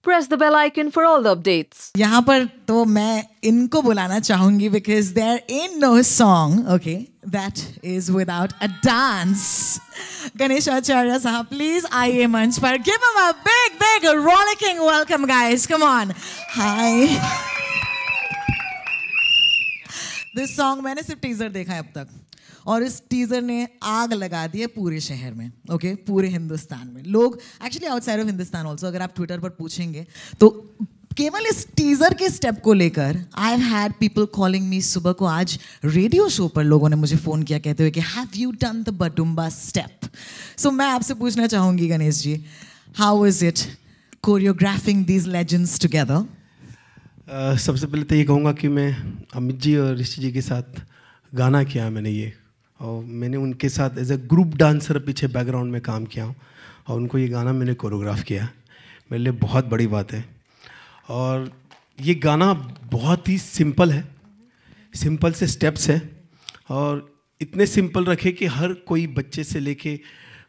press the bell icon for all the updates. यहाँ पर तो मैं इनको बुलाना चाहूंगी because there ain't no song, okay, that is without a dance. Ganesh Acharya साहब, please आइए मंच पर. Give him a big rollicking welcome, guys. Come on. Hi. This song मैंने सिर्फ टीजर देखा है अब तक और इस टीजर ने आग लगा दी है पूरे शहर में, ओके, पूरे हिंदुस्तान में. लोग actually outside of Hindustan also, अगर आप ट्विटर पर पूछेंगे तो केवल इस टीजर के स्टेप को लेकर I have had people calling me. सुबह को आज रेडियो शो पर लोगों ने मुझे फोन किया कहते हुए कि हैव यू डन द बडुम्बा स्टेप. सो मैं आपसे पूछना चाहूंगी Ganesh ji, how is it choreographing these legends together? सबसे पहले तो ये कहूँगा कि मैं अमित जी और ऋषि जी के साथ गाना किया मैंने ये, और मैंने उनके साथ एज ए ग्रुप डांसर पीछे बैकग्राउंड में काम किया हूँ और उनको ये गाना मैंने कोरियोग्राफ किया. मेरे लिए बहुत बड़ी बात है. और ये गाना बहुत ही सिंपल है, सिंपल से स्टेप्स है और इतने सिंपल रखे कि हर कोई बच्चे से लेके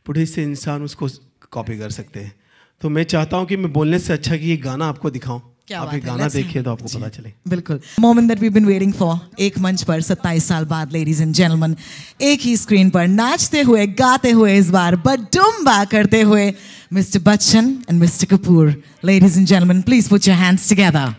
बूढ़े से इंसान उसको कॉपी कर सकते हैं. तो मैं चाहता हूँ कि मैं बोलने से अच्छा कि ये गाना आपको दिखाऊं, आप ये गाना देखिए तो आपको पता चले. बिल्कुल. Moment that we been waiting for. एक मंच पर 27 साल बाद लेडीज एंड जेंटलमैन, एक ही स्क्रीन पर नाचते हुए गाते हुए इस बार बडुम्बा करते हुए mister Bachchan and mister Kapoor. Ladies and gentleman, please put your hands together.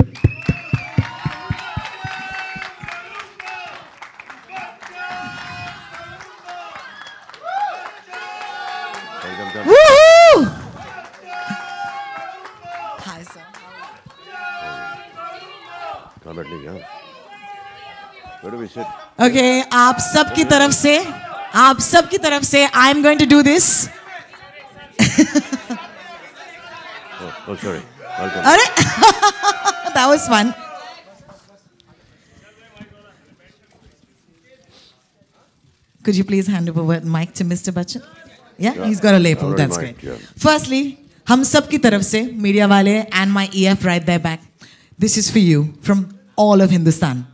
Okay, आप सबकी तरफ से I am going to do this. अरे that was fun. Could you please hand over the mic to Mr. Bachchan? Yeah, he's got a lapel. That's great. Firstly, हम सबकी तरफ से media वाले and my EF right there back, this is for you from all of Hindustan.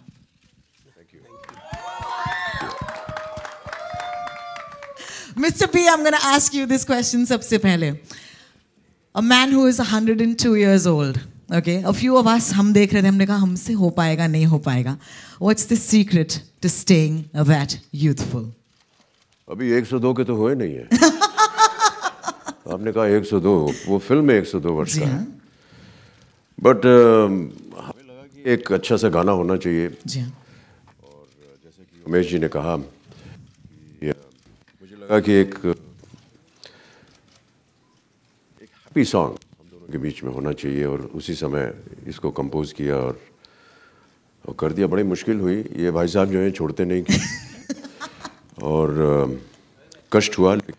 Mr. P, I'm going to ask you this question सबसे पहले. A man who is 102 years old, okay? A few of us, हम देख रहे थे, हमने कहा हमसे हो पाएगा नहीं हो पाएगा. What's the secret to staying that youthful? अभी 102 के तो हुए नहीं है. आपने कहा 102, वो फिल्म में 102 वर्ष का है. बट हमें लगा कि एक अच्छा सा गाना होना चाहिए. जी हाँ. और जैसे कि उमेश जी ने कहा, मुझे लगा कि एक हैप्पी सॉन्ग हम दोनों के बीच में होना चाहिए और उसी समय इसको कंपोज किया और कर दिया. बड़ी मुश्किल हुई. ये भाई साहब जो हैं छोड़ते नहीं और कष्ट हुआ, लेकिन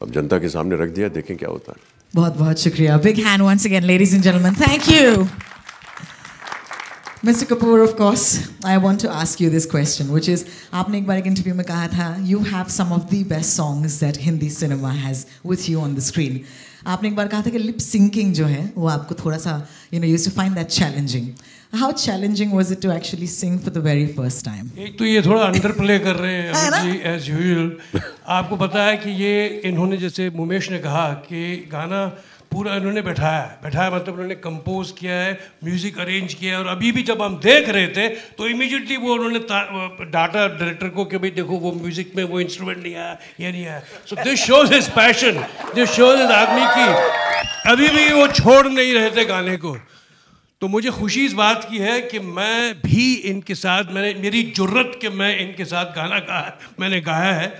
अब जनता के सामने रख दिया, देखें क्या होता है. बहुत बहुत शुक्रिया. Big hand once again ladies and gentleman. Thank you. Mr. Kapoor, of course, I want to ask you this question, which is, आपने एक बार एक इंटरव्यू में कहा था, you have some of the best songs that Hindi cinema has with you on the screen. आपने एक बार कहा था कि lip syncing जो है वो आपको थोड़ा सा, you used to find that challenging. How challenging was it to actually sing for the very first time? एक तो ये थोड़ा अंडरप्ले कर रहे हैं जी as usual. आपको पता है कि ये इन्होंने, जैसे मुमेश ने कहा कि गाना पूरा इन्होंने बैठाया मतलब उन्होंने कंपोज किया है, म्यूजिक अरेंज किया है. और अभी भी जब हम देख रहे थे तो इमीडिएटली वो उन्होंने डाटा डायरेक्टर को कि भाई देखो वो म्यूजिक में वो इंस्ट्रूमेंट नहीं आया, ये नहीं आया. So this shows his passion, this shows his आदमी की अभी भी वो छोड़ नहीं रहे थे गाने को. तो मुझे खुशी इस बात की है कि मैं भी इनके साथ, मेरी जुर्रत कि मैं इनके साथ गाना मैंने गाया है.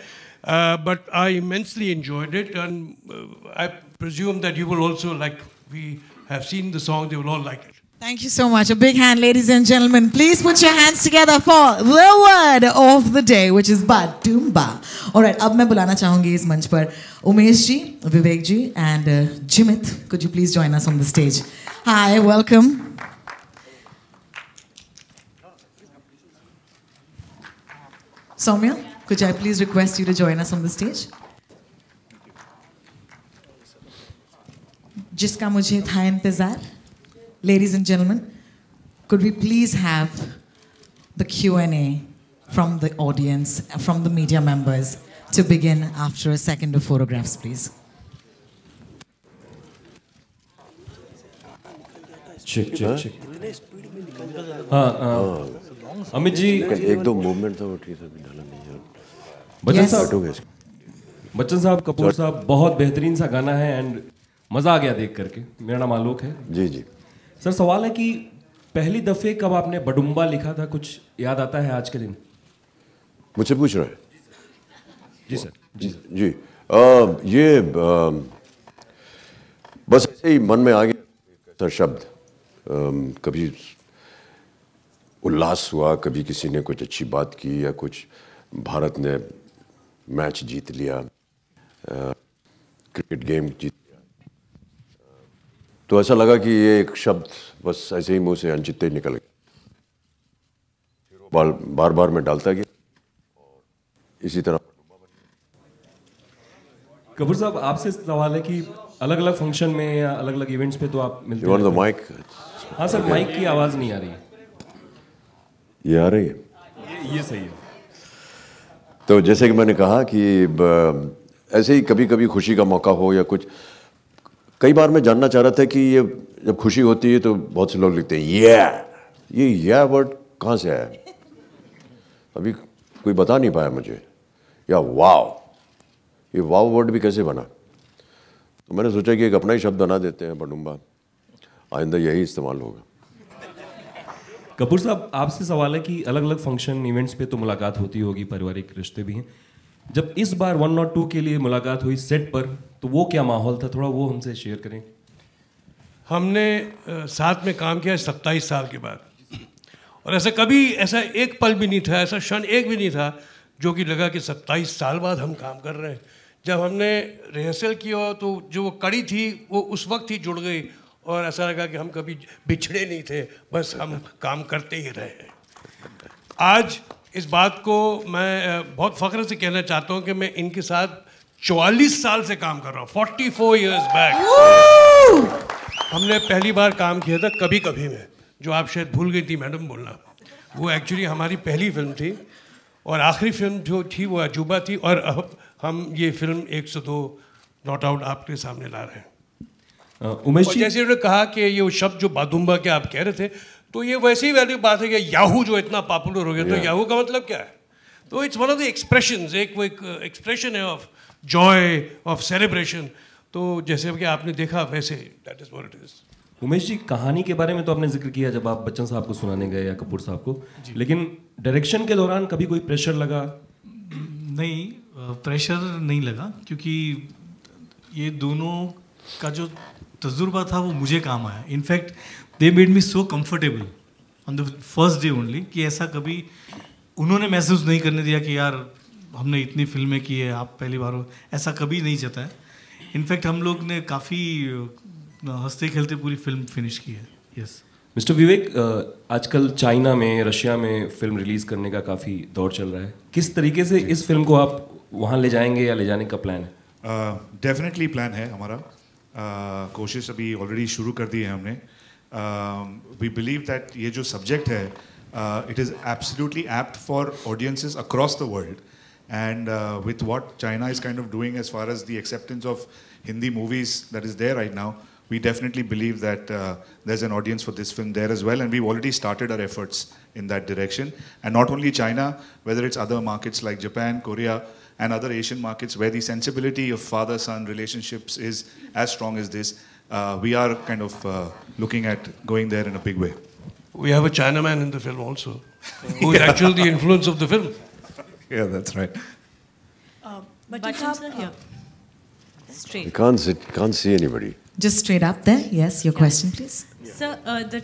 But I immensely enjoyed it, and I presume that you will also, like we have seen the song, they will all like it. Thank you so much. A big hand, ladies and gentlemen. Please put your hands together for the word of the day, which is Badumba. All right, अब मैं बुलाना चाहूँगी इस मंच पर उमेश जी, विवेक जी, and Jimit. Could you please join us on the stage? Hi, welcome. Soumya, could I please request you to join us on the stage? जिसका मुझे था इंतजार. Ladies and gentlemen, could we please have the Q&A from the audience, from the media members, to begin after a second of photographs, please. Check check check. हाँ अमित जी, एक दो movement था वो ठीक से डाला नहीं है। बच्चन साहब, कपूर साहब, बहुत बेहतरीन सा गाना है एंड मज़ा आ गया देख करके। मेरा नाम आलोक है। जी जी सर, सवाल है कि पहली दफ़े कब आपने बडुम्बा लिखा था, कुछ याद आता है आज के दिन? मुझसे पूछ रहे हैं? जी सर। जी ये बस ऐसे ही मन में आ गया ऐसा शब्द। कभी उल्लास हुआ, कभी किसी ने कुछ अच्छी बात की, या कुछ भारत ने मैच जीत लिया, क्रिकेट गेम जीत लिया, तो ऐसा लगा कि ये एक शब्द बस ऐसे ही मुंह से अनचित्ते ही निकल गया। बार बार मैं डालता गया और इसी तरह। कपूर साहब, आपसे सवाल है कि अलग अलग फंक्शन में या अलग अलग इवेंट्स पे तो आप मिलते हैं। माइक? हाँ सर, माइक की आवाज़ नहीं आ रही है। ये आ रही है? ये सही है। तो जैसे कि मैंने कहा कि ऐसे ही कभी कभी खुशी का मौका हो या कुछ, कई बार मैं जानना चाह रहा था कि ये जब खुशी होती है तो बहुत से लोग लिखते हैं ये वर्ड कहाँ से आया, अभी कोई बता नहीं पाया मुझे। या वाव, ये वाव वर्ड भी कैसे बना? तो मैंने सोचा कि एक अपना ही शब्द बना देते हैं, बडुम्बा। आइंदा यही इस्तेमाल होगा। कपूर साहब, आपसे सवाल है कि अलग अलग फंक्शन इवेंट्स पे तो मुलाकात होती होगी, पारिवारिक रिश्ते भी हैं। जब इस बार 102 के लिए मुलाकात हुई सेट पर, तो वो क्या माहौल था, थोड़ा वो हमसे शेयर करें। हमने साथ में काम किया 27 साल के बाद, और ऐसा एक पल भी नहीं था, ऐसा क्षण एक भी नहीं था जो कि लगा कि 27 साल बाद हम काम कर रहे हैं। जब हमने रिहर्सल किया तो जो वो कड़ी थी वो उस वक्त ही जुड़ गई, और ऐसा लगा कि हम कभी बिछड़े नहीं थे, बस हम काम करते ही रहे। आज इस बात को मैं बहुत फ़ख्र से कहना चाहता हूँ कि मैं इनके साथ 44 साल से काम कर रहा हूँ, 44 years बैक। हमने पहली बार काम किया था कभी कभी में, जो आप शायद भूल गई थी मैडम बोलना। वो एक्चुअली हमारी पहली फिल्म थी, और आखिरी फिल्म जो थी वो अजूबा थी, और अब हम ये फिल्म 102 नॉट आउट आपके सामने ला रहे हैं। उमेश जी, जैसे उन्होंने कहा कि ये शब्द जो बादुम्बा के आप कह रहे थे, तो ये वैसे ही वाली बात है कि याहू जो इतना पॉपुलर हो गया, तो याहू का मतलब क्या है? तो it's one of the expressions, एक एक्सप्रेशन है ऑफ जॉय, ऑफ सेलिब्रेशन। तो जैसे कि आपने देखा वैसे that is what it is. Umesh ji, कहानी के बारे में तो आपने जिक्र किया जब आप बच्चन साहब को सुनाने गए या कपूर साहब को, लेकिन डायरेक्शन के दौरान कभी कोई प्रेशर लगा? नहीं, प्रेशर नहीं लगा, क्योंकि ये दोनों का जो तजुर्बा था वो मुझे काम आया। In fact they made me so comfortable on the first day only, कि ऐसा कभी उन्होंने महसूस नहीं करने दिया कि यार हमने इतनी फिल्में की है, आप पहली बार हो, ऐसा कभी नहीं जताया। इनफैक्ट हम लोग ने काफ़ी हंसते खेलते पूरी फिल्म फिनिश की है। यस मिस्टर विवेक, आजकल चाइना में, रशिया में फिल्म रिलीज़ करने का काफ़ी दौर चल रहा है। किस तरीके से इस फिल्म को आप वहाँ ले जाएंगे या ले जाने का प्लान है? डेफिनेटली प्लान है हमारा। कोशिश अभी ऑलरेडी शुरू कर दी है हमने। वी बिलीव दैट ये जो सब्जेक्ट है, it is absolutely apt for audiences across the world, and with what China is kind of doing as far as the acceptance of Hindi movies that is there right now, we definitely believe that there's an audience for this film there as well, and we've already started our efforts in that direction. And not only China, whether it's other markets like Japan, Korea, and other Asian markets where the sensibility of father-son relationships is as strong as this, we are kind of looking at going there in a big way. We have a Chinaman in the film also, who is actually the influence of the film. Yeah, that's right. But sir, here. Straight. You can't see anybody. Just straight up there. Yes, your question, please. Sir, the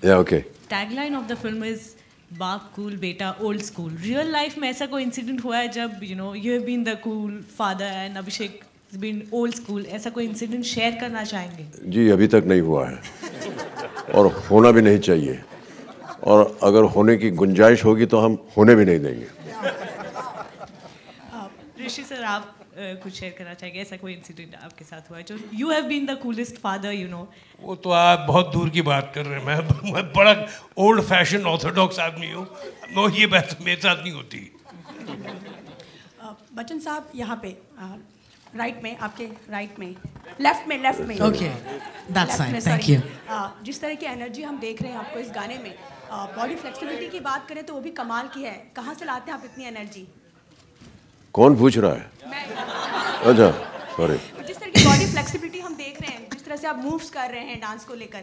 Yeah, okay. tagline of the film is "Baap cool, beta old school." Real life में ऐसा कोई incident हुआ है जब you have been the cool father and Abhishek has been old school? ऐसा कोई incident share करना चाहेंगे? जी अभी तक नहीं हुआ है, और होना भी नहीं चाहिए, और अगर होने की गुंजाइश होगी तो हम होने भी नहीं देंगे। ऋषि सर, आप कुछ शेयर करना चाहेंगे? ऐसा कोई इंसिडेंट आपके साथ हुआ है जो you have been the coolest father, वो तो आप बहुत दूर की बात कर रहे हैं। मैं बड़ा ओल्ड फैशन ऑर्थोडॉक्स आदमी हूँ। नो, ये बात मेरे साथ नहीं होती। बच्चन साहब, यहाँ पे राइट में, आपके राइट में, लेफ्ट में। Okay, that's fine, thank you. जिस तरह की एनर्जी हम देख रहे हैं आपको इस गाने में, बॉडी फ्लेक्सिबिलिटी की बात करें तो वो भी कमाल की है। कहाँ से लाते हैं आप इतनी एनर्जी? कौन पूछ रहा है? अच्छा, सॉरी। जिस तरह की बॉडी फ्लेक्सिबिलिटी हम देख रहे हैं, जिस तरह से आप मूव्स कर रहे हैं डांस को लेकर,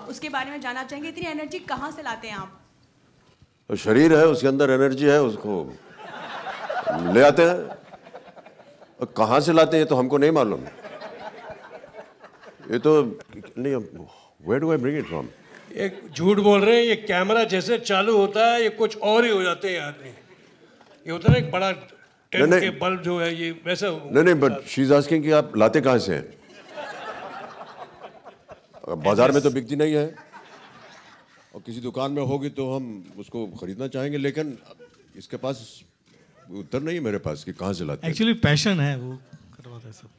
उसके बारे में जानना चाहेंगे। इतनी एनर्जी कहाँ से लाते हैं आप? तो शरीर है, उसके अंदर एनर्जी है, उसको ले आते हैं। कहाँ से लाते हैं तो हमको नहीं मालूम। ये तो नहीं, where do I bring it from? एक झूठ बोल रहे हैं, ये कैमरा जैसे चालू होता है ये कुछ और ही हो जाते हैं आदमी। ये होता है ना एक बड़ा टेंट के बल्ब जो है, ये वैसा नहीं, बट शी इज आस्किंग कि आप लाते कहाँ से हैं? बाजार में तो बिकती नहीं है, और किसी दुकान में होगी तो हम उसको खरीदना चाहेंगे, लेकिन इसके पास उत्तर नहीं है मेरे पास कि कहाँ से लाते हैं। एक्चुअली पैशन है, वो करवाता है सब।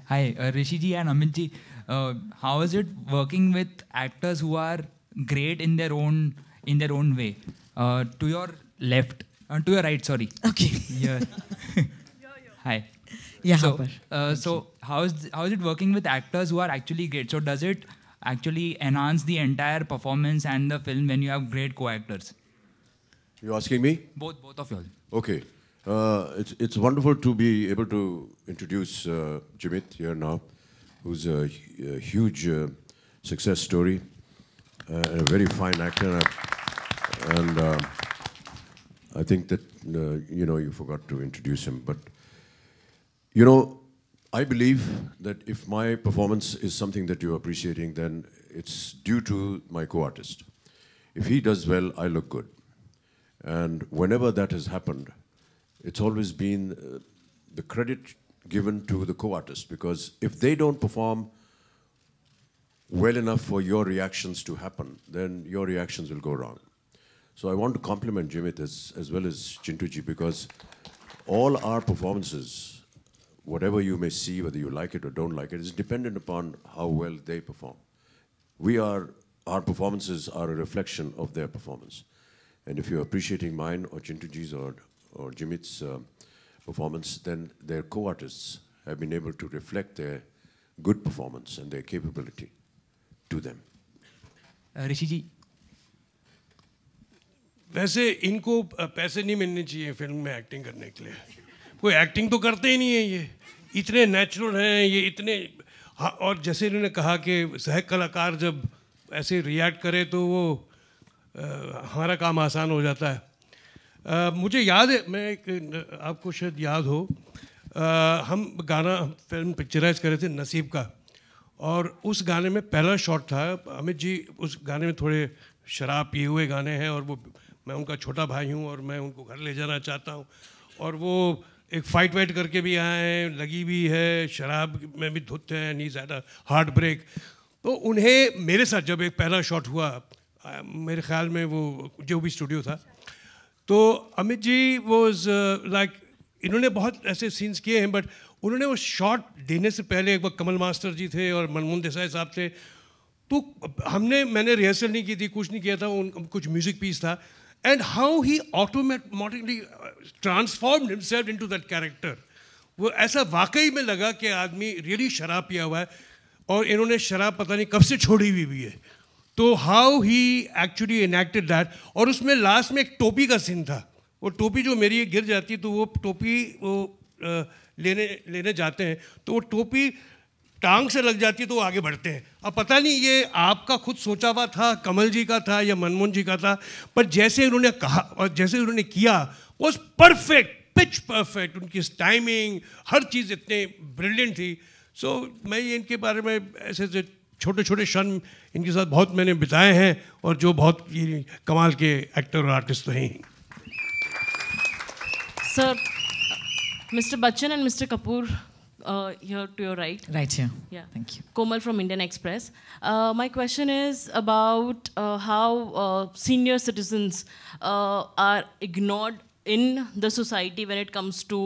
Hi, Rishi ji and Amit ji. How is it working with actors who are great in their own way? To your left, to your right, sorry. Okay. Yeah. Hi. Yeah. So how is it working with actors who are actually great? So does it actually enhance the entire performance and the film when you have great co-actors? You asking me? Both of you all. Okay. It's wonderful to be able to introduce Jimit here now, who's a huge success story, and a very fine actor. And I think that, you forgot to introduce him. But, I believe that if my performance is something that you're appreciating, then it's due to my co-artist. If he does well, I look good. And whenever that has happened, it's always been the credit given to the co-artist, because if they don't perform well enough for your reactions to happen, then your reactions will go wrong. So I want to compliment Jimit as well as Chintu ji, because all our performances, whatever you may see, whether you like it or don't like it, is dependent upon how well they perform. Our performances are a reflection of their performance. And if you're appreciating mine or Chintu ji's or Jimit's performance, then their co-artists have been able to reflect their good performance and their capability to them. Rishi ji. वैसे इनको पैसे नहीं मिलने चाहिए film में acting करने के लिए। कोई एक्टिंग तो करते ही नहीं है, ये इतने नेचुरल हैं, ये इतने। हाँ, और जैसे इन्होंने कहा कि सह कलाकार जब ऐसे रिएक्ट करे तो वो हमारा काम आसान हो जाता है। मुझे याद है, आपको शायद याद हो, हम गाना फिल्म पिक्चराइज कर रहे थे नसीब का, और उस गाने में पहला शॉट था। अमित जी उस गाने में थोड़े शराब पिए हुए गाने हैं, और वो मैं उनका छोटा भाई हूँ और मैं उनको घर ले जाना चाहता हूँ, और वो एक फाइट वाइट करके भी आए हैं, लगी भी है, शराब में भी धुत है, नहीं ज़्यादा हार्ट ब्रेक। तो उन्हें मेरे साथ जब एक पहला शॉट हुआ, मेरे ख्याल में वो जो भी स्टूडियो था, तो अमित जी वॉज लाइक, इन्होंने बहुत ऐसे सीन्स किए हैं, बट उन्होंने वो शॉट देने से पहले एक बार कमल मास्टर जी थे और मनमोहन देसाई साहब थे, तो मैंने रिहर्सल नहीं की थी, कुछ नहीं किया था, कुछ म्यूजिक पीस था, and how he automatically transformed himself into that character. वो ऐसा वाकई में लगा कि आदमी रियली शराब पिया हुआ है, और इन्होंने शराब पता नहीं कब से छोड़ी हुई भी है। तो how he actually enacted that. और उसमें लास्ट में एक टोपी का सीन था, वो टोपी जो मेरी गिर जाती, तो वो टोपी वो लेने जाते हैं, तो वो टोपी टांग से लग जाती है, तो वो आगे बढ़ते हैं। अब पता नहीं ये आपका खुद सोचा हुआ था, कमल जी का था या मनमोहन जी का था, पर जैसे उन्होंने कहा और जैसे उन्होंने किया, वॉज परफेक्ट, पिच परफेक्ट, उनकी टाइमिंग हर चीज़ इतने ब्रिलियंट थी। सो मैं ये इनके बारे में ऐसे छोटे छोटे क्षण इनके साथ बहुत मैंने बिताए हैं, और जो बहुत ये कमाल के एक्टर और आर्टिस्ट तो हैं। Sir, Mr. Bachchan and Mr. Kapoor, here to your right. Right here. Yeah. Thank you. Komal from Indian Express. My question is about how senior citizens are ignored in the society when it comes to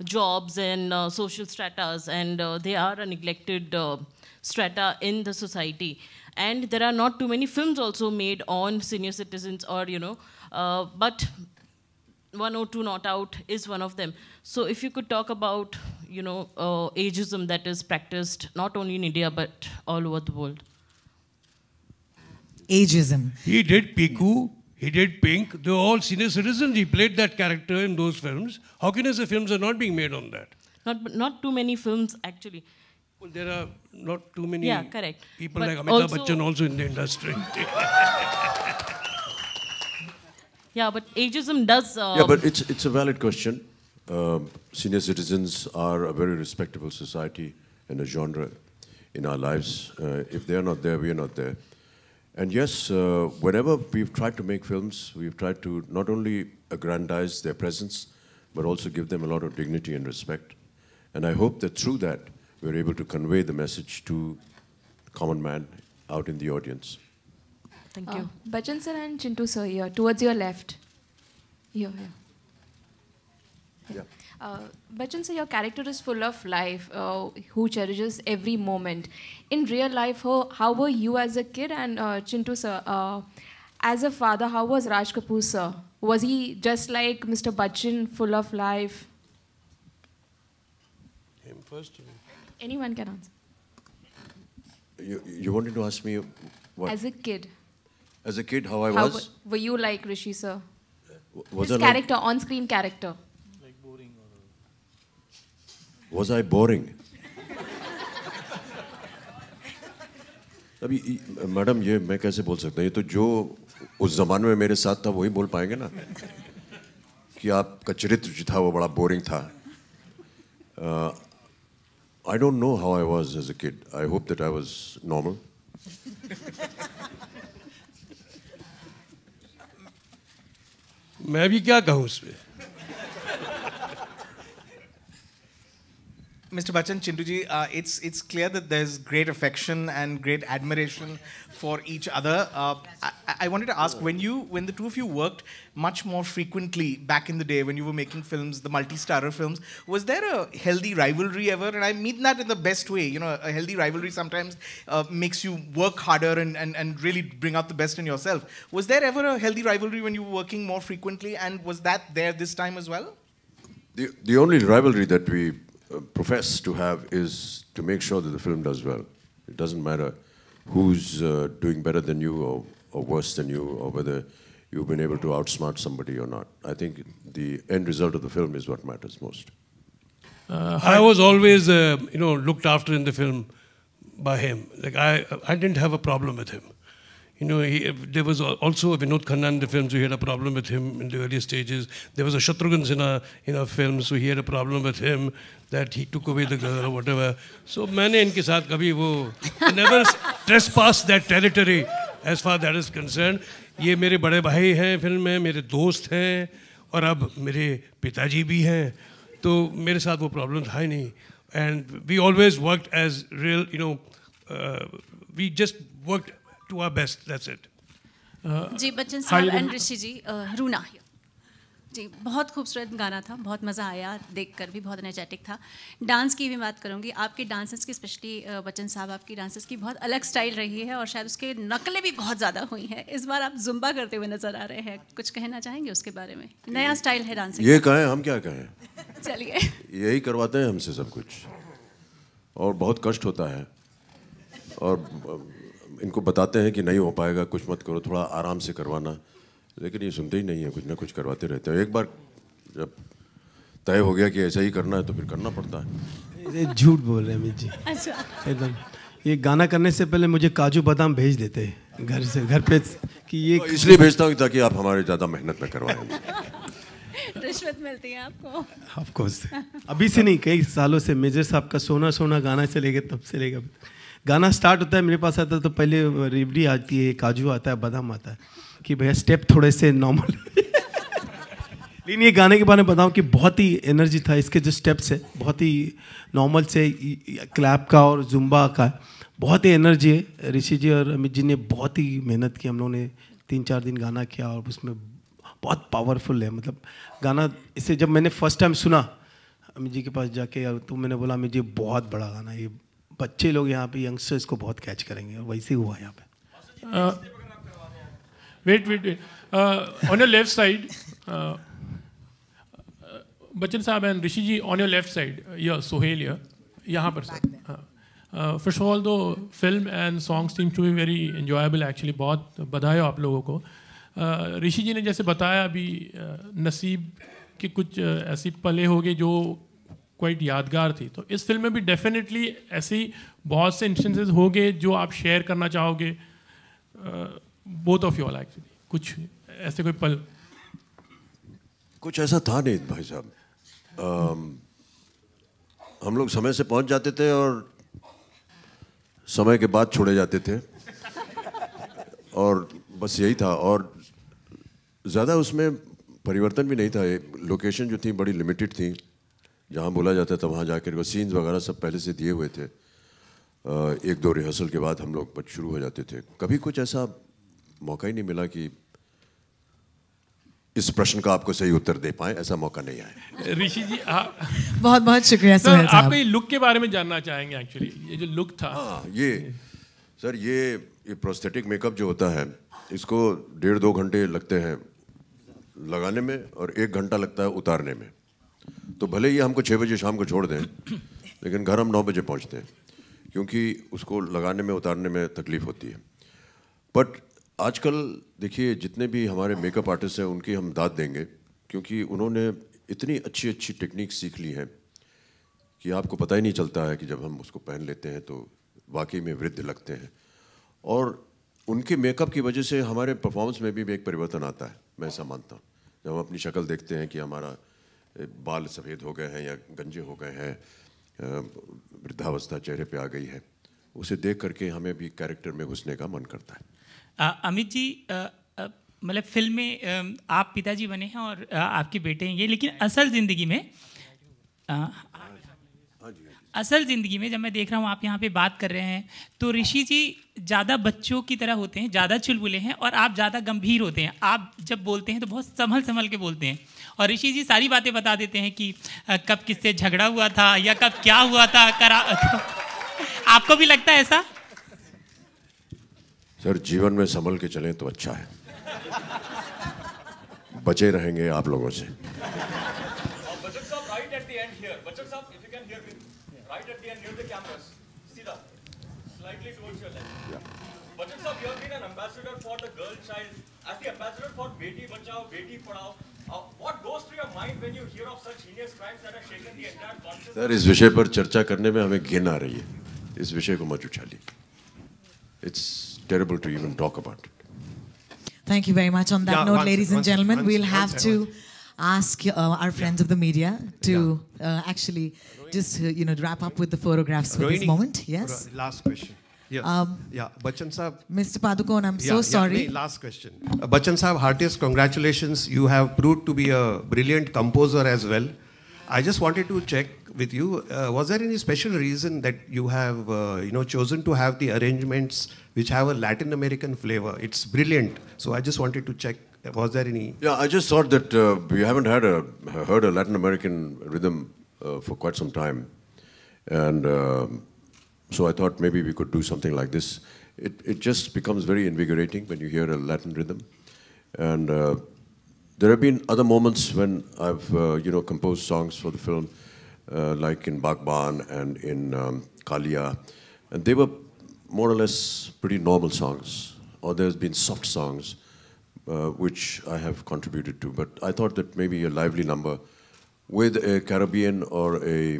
jobs and social stratas, and they are a neglected strata in the society. And there are not too many films also made on senior citizens, or but 102 Not Out is one of them. So if you could talk about, ageism that is practiced not only in India but all over the world. Ageism. He did Piku, he did Pink. They were all senior citizens. He played that character in those films. How can you say films are not being made on that? Not too many films actually. Well, there are not too many correct. people But like Amitabh Bachchan also in the industry. Yeah, but ageism does... yeah, but it's a valid question. Senior citizens are a very respectable society and a genre in our lives. If they're not there, we're not there. And yes, whenever we've tried to make films, we've tried to not only aggrandize their presence, but also give them a lot of dignity and respect. And I hope that through that, we're able to convey the message to the common man out in the audience. Thank you. Bachchan sir and Chintu sir here, towards your left. Here. Yeah. Bachchan sir, your character is full of life, who cherishes every moment. In real life, how were you as a kid? And Chintu sir, as a father, how was Raj Kapoor sir? Was he just like Mr. Bachchan, full of life? Him first. Anyone can answer. You wanted to ask me what? As a kid. As a kid, how I was? Were you like Rishi sir? Was His character, on-screen character. Was I boring? अभी madam ये मैं कैसे बोल सकता हूँ? ये तो जो उस ज़माने में मेरे साथ था वही बोल पाएंगे ना कि आपका चरित्र जो था वो बड़ा बोरिंग था. I don't know how I was as a kid. I hope that I was normal. मैं भी क्या कहूँ उस पे? Mr. Bachchan, Chintuji, it's clear that there's great affection and great admiration for each other. I wanted to ask, when the two of you worked much more frequently back in the day when you were making films, the multi-starrer films, was there a healthy rivalry ever? And I mean that in the best way. A healthy rivalry sometimes makes you work harder and really bring out the best in yourself. Was there ever a healthy rivalry when you were working more frequently, and was that there this time as well? The only rivalry that we profess to have is to make sure that the film does well. It doesn't matter who's doing better than you or worse than you, or whether you've been able to outsmart somebody or not. I think the end result of the film is what matters most. I was always, looked after in the film by him. Like I didn't have a problem with him. There was also Vinod Khanna in the film, so he had a problem with him in the early stages. There was a Shatrughan Sinha in a film, so he had a problem with him that he took away the girl or whatever. So मैंने इनके साथ कभी वो never trespass that territory as far as that is concerned. ये मेरे बड़े भाई हैं फिल्म में, मेरे दोस्त हैं और अब मेरे पिताजी भी हैं, तो मेरे साथ वो problem था ही नहीं. And we always worked as real, we just worked to our best, that's it. Ji Bachchan sahab and Rishi जी, रूना जी, बहुत खूबसूरत गाना था, बहुत मज़ा आया देखकर भी, बहुत एनर्जेटिक था. डांस की भी बात करूँगी, आपके डांसर्स की, स्पेशली बच्चन साहब आपकी डांसर्स की बहुत अलग स्टाइल रही है और शायद उसके नकलें भी बहुत ज़्यादा हुई हैं. इस बार आप जुम्बा करते हुए नज़र आ रहे हैं, कुछ कहना चाहेंगे उसके बारे में? नया स्टाइल है डांसिंग. ये कहें, हम क्या कहें? चलिए, यही करवाते हैं हमसे सब कुछ और बहुत कष्ट होता है और इनको बताते हैं कि नहीं हो पाएगा, कुछ मत करो, थोड़ा आराम से करवाना, लेकिन ये सुनते ही नहीं है, कुछ ना कुछ करवाते रहते हैं. एक बार जब तय हो गया कि ऐसा ही करना है तो फिर करना पड़ता है. झूठ बोल रहे हैं अमित जी. अच्छा, एकदम. ये गाना करने से पहले मुझे काजू बादाम भेज देते हैं घर पे कि ये इसलिए भेजता हूँ ताकि आप हमारे ज़्यादा मेहनत न करवाएं. रिश्वत मिलती है आपको? Of course. अभी से नहीं, कई सालों से. मेजर साहब का सोना सोना गाना से लेके तब से लेकर गाना स्टार्ट होता है मेरे पास आता है तो पहले रेवड़ी आती है, काजू आता है, बादाम आता है कि भैया स्टेप थोड़े से नॉर्मल. लेकिन ये गाने के बारे में बताऊँ कि बहुत ही एनर्जी था. इसके जो स्टेप्स है बहुत ही नॉर्मल से, क्लैप का और जुम्बा का बहुत ही एनर्जी है. ऋषि जी और अमित जी ने बहुत ही मेहनत की. हम लोगों ने 3-4 दिन गाना किया और उसमें बहुत पावरफुल है. मतलब गाना इसे जब मैंने फर्स्ट टाइम सुना अमित जी के पास जाके, तो मैंने बोला अमित जी बहुत बड़ा गाना, ये बच्चे लोग यहाँ पे यंगस्टर्स को बहुत कैच करेंगे, और वैसे ही हुआ यहाँ पे. Wait. On your left side, Bachchan sahab and Rishi ji on your left side, या सोहेल यहाँ पर सर. फर्स्ट ऑफ ऑल दो film and song seem to be very enjoyable actually. बहुत बधाई हो आप लोगों को. ऋषि जी ने जैसे बताया अभी, नसीब के कुछ ऐसी पले हो गए जो क्वाइट यादगार थी. तो इस फिल्म में भी डेफिनेटली ऐसी बहुत से इंस्टेंसेस हो गए जो आप शेयर करना चाहोगे, both of you all actually. कुछ ऐसे कोई पल? कुछ ऐसा था नहीं भाई साहब. हम लोग समय से पहुंच जाते थे और समय के बाद छोड़े जाते थे, और बस यही था. और ज़्यादा उसमें परिवर्तन भी नहीं था. लोकेशन जो थी बड़ी लिमिटेड थी. जहाँ बोला जाता था वहाँ जाकर वो सीन्स वगैरह सब पहले से दिए हुए थे. एक दो रिहर्सल के बाद हम लोग बच शुरू हो जाते थे. कभी कुछ ऐसा मौका ही नहीं मिला कि इस प्रश्न का आपको सही उत्तर दे पाए. ऐसा मौका नहीं आया. ऋषि जी बहुत बहुत शुक्रिया सर. आपके लुक के बारे में जानना चाहेंगे एक्चुअली. ये जो लुक था, ये सर, ये प्रोस्थेटिक मेकअप जो होता है, इसको 1.5-2 घंटे लगते हैं लगाने में और 1 घंटा लगता है उतारने में. तो भले ही हमको 6 बजे शाम को छोड़ दें, लेकिन घर हम 9 बजे पहुंचते हैं, क्योंकि उसको लगाने में उतारने में तकलीफ होती है. बट आजकल देखिए, जितने भी हमारे मेकअप आर्टिस्ट हैं उनकी हम दाद देंगे, क्योंकि उन्होंने इतनी अच्छी अच्छी टेक्निक सीख ली है कि आपको पता ही नहीं चलता है कि जब हम उसको पहन लेते हैं तो वाकई में वृद्ध लगते हैं. और उनके मेकअप की वजह से हमारे परफॉर्मेंस में भी एक परिवर्तन आता है, मैं ऐसा मानता हूँ. जब हम अपनी शक्ल देखते हैं कि हमारा बाल सफ़ेद हो गए हैं या गंजे हो गए हैं, वृद्धावस्था चेहरे पे आ गई है, उसे देख करके हमें भी कैरेक्टर में घुसने का मन करता है. अमित जी, मतलब फिल्म में आप पिताजी बने हैं और आपके बेटे हैं ये, लेकिन असल ज़िंदगी में जब मैं देख रहा हूँ आप यहाँ पे बात कर रहे हैं, तो ऋषि जी ज़्यादा बच्चों की तरह होते हैं, ज़्यादा चुलबुले हैं, और आप ज़्यादा गंभीर होते हैं. आप जब बोलते हैं तो बहुत संभल के बोलते हैं, और ऋषि जी सारी बातें बता देते हैं कि कब किससे झगड़ा हुआ था या कब क्या हुआ था. आपको भी लगता है ऐसा? सर, जीवन में संभल के चलें तो अच्छा है. बचे रहेंगे आप लोगों से. सर, इस विषय पर चर्चा करने में हमें घिन आ रही है. इस विषय को मत उछालिए. It's terrible to even talk about it. Thank you very much. On that note, ladies and gentlemen, we'll have to ask our friends of the media to actually just wrap up with the photographs for this moment. Yes. Last question. Yeah. Bachchan Saab. Mr. Padukone, I'm so sorry. Last question. Bachchan Saab, heartiest congratulations. You have proved to be a brilliant composer as well. I just wanted to check with you, was there any special reason that you have chosen to have the arrangements which have a Latin American flavor? It's brilliant. So I just wanted to check, was there any? Yeah, I just thought that we haven't heard a Latin American rhythm for quite some time. And so I thought maybe we could do something like this. It just becomes very invigorating when you hear a Latin rhythm. And there have been other moments when I've composed songs for the film, like in Bagban and in Kalia, and they were more or less pretty normal songs, or there's been soft songs which I have contributed to. But I thought that maybe a lively number with a Caribbean or a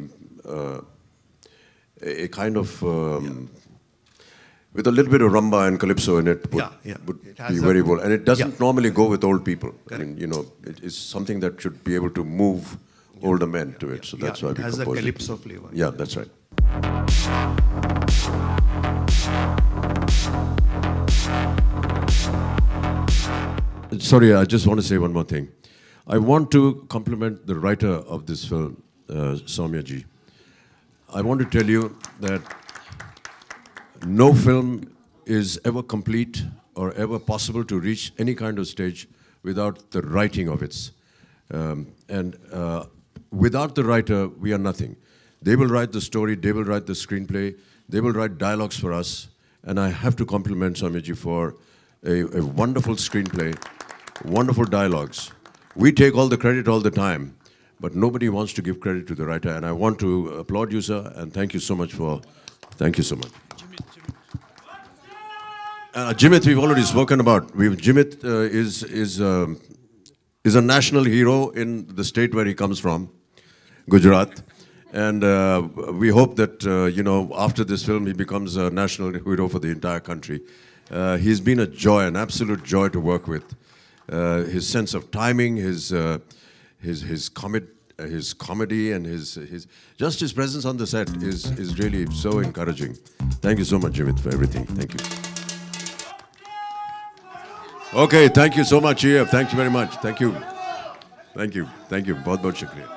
kind of with a little bit of rumba and calypso in it would be very well. And it doesn't normally go with old people. Correct. I mean, it is something that should be able to move older men to it. So that's why we composed it. It has a calypso flavor. Yeah, that's right. Sorry, I just want to say one more thing. I want to compliment the writer of this film, Soumya ji. I want to tell you that no film is ever complete or ever possible to reach any kind of stage without the writing of it. Without the writer, we are nothing. They will write the story, they will write the screenplay, they will write dialogues for us. And I have to compliment Soumya ji for a wonderful screenplay, wonderful dialogues. We take all the credit all the time. but nobody wants to give credit to the writer. And I want to applaud you, sir, and thank you so much for. Thank you so much. Jimit, we've already spoken about. Jimit is a national hero in the state where he comes from, Gujarat. And we hope that, after this film, he becomes a national hero for the entire country. He's been a joy, an absolute joy to work with. His sense of timing, his comedy, and his presence on the set is really so encouraging. Thank you so much, Jimit, for everything. Thank you. Okay, thank you so much, EF. Thank you very much. Thank you. Thank you. Thank you. बहुत बहुत शुक्रिया.